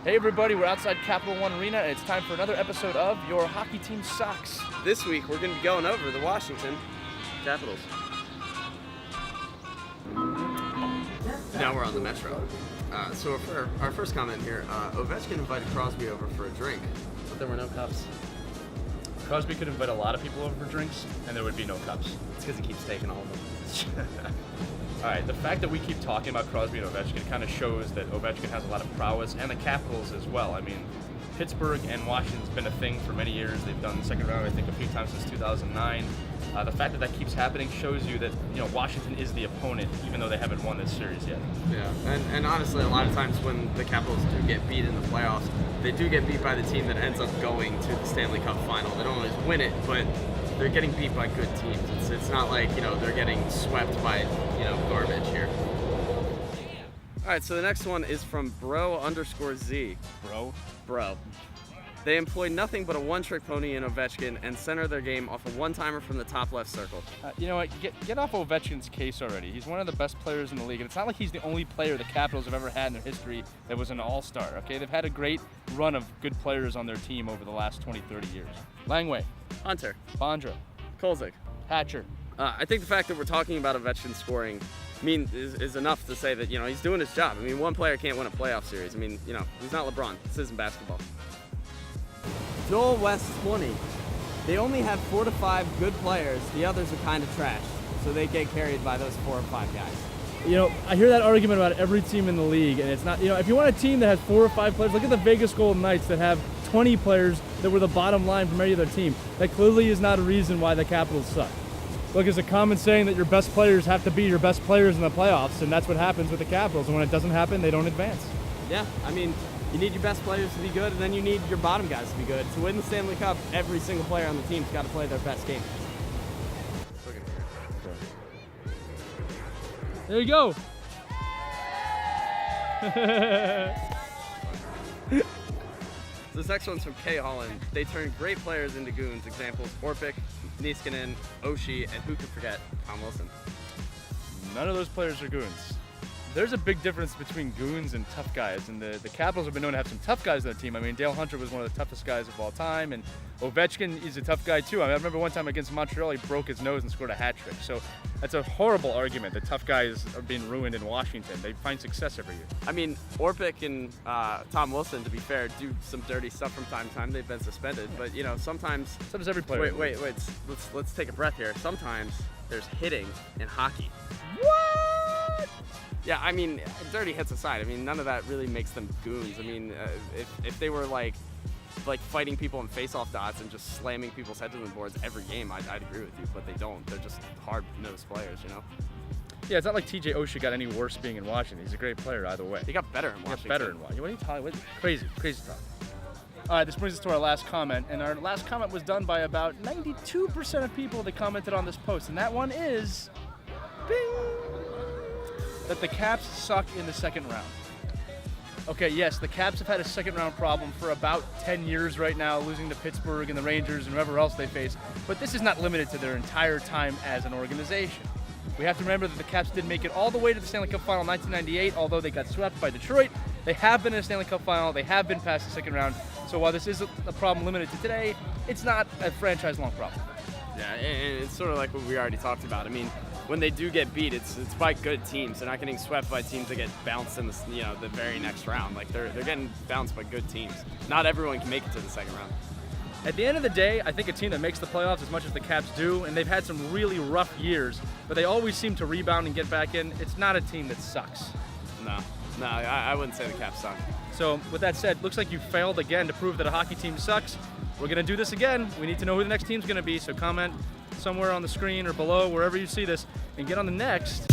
Hey everybody, we're outside Capital One Arena and it's time for another episode of Your Hockey Team Sucks. This week we're going to be going over the Washington Capitals. Now we're on the Metro. So for our first comment here, Ovechkin invited Crosby over for a drink, but there were no cups. Crosby could invite a lot of people over for drinks and there would be no cups. It's because he keeps taking all of them. Alright, the fact that we keep talking about Crosby and Ovechkin kind of shows that Ovechkin has a lot of prowess, and the Capitals as well. I mean, Pittsburgh and Washington's been a thing for many years. They've done the second round, I think, a few times since 2009. The fact that that keeps happening shows you that, Washington is the opponent, even though they haven't won this series yet. Yeah, and honestly, a lot of times when the Capitals do get beat in the playoffs, they do get beat by the team that ends up going to the Stanley Cup final. They don't always win it, but they're getting beat by good teams. It's not like, they're getting swept by, garbage here. All right, so the next one is from bro_Z. Bro. They employ nothing but a one-trick pony in Ovechkin and center their game off a one-timer from the top left circle. You know what? Get off Ovechkin's case already. He's one of the best players in the league, and it's not like he's the only player the Capitals have ever had in their history that was an all-star, okay? They've had a great run of good players on their team over the last 20, 30 years. Langway. Hunter. Bondra. Kolzig. Hatcher. I think the fact that we're talking about Ovechkin scoring is enough to say that, he's doing his job. I mean, one player can't win a playoff series. I mean, he's not LeBron. This isn't basketball. Joel West 20. They only have 4 to 5 good players. The others are kind of trash. So they get carried by those 4 or 5 guys. I hear that argument about every team in the league, and it's not, if you want a team that has 4 or 5 players, look at the Vegas Golden Knights that have 20 players that were the bottom line from any other team. That clearly is not a reason why the Capitals suck. Look, it's a common saying that your best players have to be your best players in the playoffs, and that's what happens with the Capitals. And when it doesn't happen, they don't advance. Yeah, I mean, you need your best players to be good, and then you need your bottom guys to be good. To win the Stanley Cup, every single player on the team's got to play their best game. There you go. This next one's from Kay Holland. They turn great players into goons. Examples: Orpik, Niskanen, Oshie, and who could forget Tom Wilson. None of those players are goons. There's a big difference between goons and tough guys, and the Capitals have been known to have some tough guys on their team. I mean, Dale Hunter was one of the toughest guys of all time, and Ovechkin is a tough guy too. I remember one time against Montreal, he broke his nose and scored a hat trick. So that's a horrible argument that tough guys are being ruined in Washington. They find success every year. I mean, Orpik and Tom Wilson, to be fair, do some dirty stuff from time to time. They've been suspended, but sometimes. So does every player. Wait. Let's take a breath here. Sometimes there's hitting in hockey. What? Yeah, I mean, dirty hits aside, I mean, none of that really makes them goons. I mean, if they were like fighting people in face-off dots and just slamming people's heads on the boards every game, I'd agree with you, but they don't. They're just hard-nosed players, Yeah, it's not like TJ Oshie got any worse being in Washington. He's a great player either way. He got better in Washington. What are you talking about? Crazy talk. All right, this brings us to our last comment, and our last comment was done by about 92% of people that commented on this post, and that one is, bing, that the Caps suck in the second round. Okay, yes, the Caps have had a second round problem for about 10 years right now, losing to Pittsburgh and the Rangers and whoever else they face, but this is not limited to their entire time as an organization. We have to remember that the Caps did make it all the way to the Stanley Cup Final in 1998, although they got swept by Detroit. They have been in a Stanley Cup Final, they have been past the second round, so while this is a problem limited to today, it's not a franchise-long problem. Yeah, and it's sort of like what we already talked about. I mean, when they do get beat, it's by good teams. They're not getting swept by teams that get bounced in the very next round. Like they're getting bounced by good teams. Not everyone can make it to the second round. At the end of the day, I think a team that makes the playoffs as much as the Caps do, and they've had some really rough years, but they always seem to rebound and get back in, it's not a team that sucks. No, I wouldn't say the Caps suck. So with that said, looks like you failed again to prove that a hockey team sucks. We're going to do this again. We need to know who the next team's going to be, so comment somewhere on the screen or below, wherever you see this, and get on the next